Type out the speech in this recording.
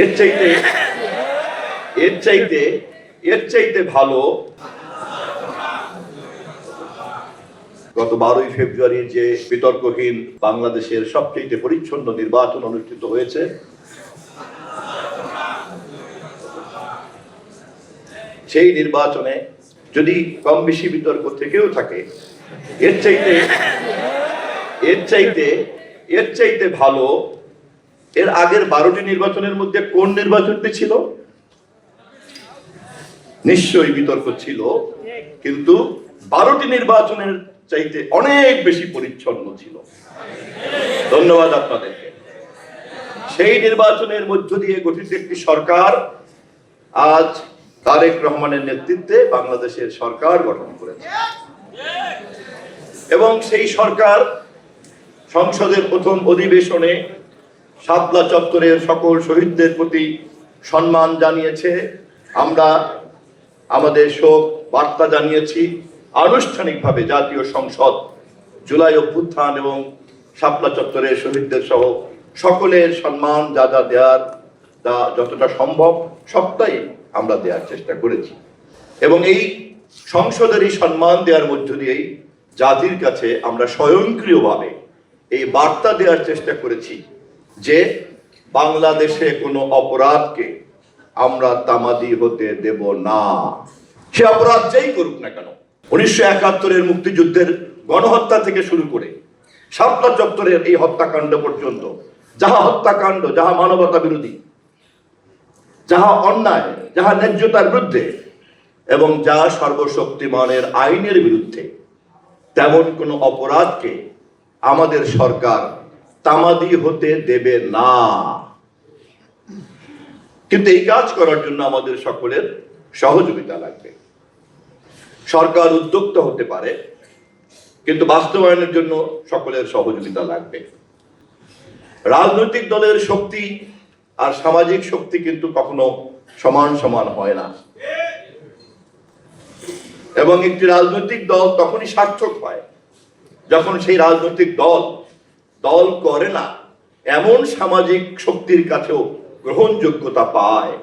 এর চাইতে এর চাইতে এর চাইতে ভালো গত 12ই ফেব্রুয়ারি যে বিতর্কহীন বাংলাদেশের সবচেয়ে পরিচ্ছন্ন নির্বাচন অনুষ্ঠিত হয়েছে, সেই নির্বাচনে যদি কম বেশি বিতর্ক থেকেও থাকে, এর চাইতে ভালো এর আগের 12টি নির্বাচনের মধ্যে কোন নির্বাচনটি ছিল? নিশ্চয়ই বিতর্ক ছিল, কিন্তু 12টি নির্বাচনের চাইতে অনেক বেশি পরিচ্ছন্ন ছিল। ধন্যবাদ আপনাদেরকে। সেই নির্বাচনের মধ্য দিয়ে গঠিত একটি সরকার আজ তারেক রহমানের নেতৃত্বে বাংলাদেশের সরকার গঠন করেছে, এবং সেই সরকার সংসদের প্রথম অধিবেশনে শাপলা চত্বরের সকল শহীদদের প্রতি সম্মান জানিয়েছে। আমরা আমাদের শোক বার্তা জানিয়েছি। আনুষ্ঠানিকভাবে জাতীয় সংসদ জুলাই অভ্যুত্থান এবং শাপলা চত্বরের শহীদদের সহ সকলের সম্মান যা যা দেওয়ার যতটা সম্ভব সবটাই আমরা দেওয়ার চেষ্টা করেছি, এবং এই সংসদের এই সম্মান দেওয়ার মধ্য দিয়েই জাতির কাছে আমরা স্বয়ংক্রিয়ভাবে এই বার্তা দেওয়ার চেষ্টা করেছি যে বাংলাদেশে কোনো অপরাধকে আমরা তামাদি হতে দেব না। সে অপরাধ যেই করুক না কেন, 1971-এর মুক্তিযুদ্ধের গণহত্যা থেকে শুরু করে শাপলা চত্বরের এই হত্যাকাণ্ড পর্যন্ত, যাহা হত্যাকাণ্ড, যাহা মানবতা বিরোধী, যাহা অন্যায়, যাহা ন্যায্যতার বিরুদ্ধে এবং যা সর্বশক্তিমানের আইনের বিরুদ্ধে, তেমন কোনো অপরাধকে আমাদের সরকার তামাদি হতে দেবে না। কিন্তু এই কাজ করার জন্য আমাদের সকলের সহযোগিতা লাগবে। সরকার উদ্যোক্তা হতে পারে, কিন্তু বাস্তবায়নের জন্য সকলের সহযোগিতা লাগবে। রাজনৈতিক দলের শক্তি আর সামাজিক শক্তি কিন্তু কখনো সমান সমান হয় না, এবং একটি রাজনৈতিক দল তখনই সার্থক হয় যখন সেই রাজনৈতিক দল করে না এমন সামাজিক শক্তির কাছেও গ্রহণযোগ্যতা পায়।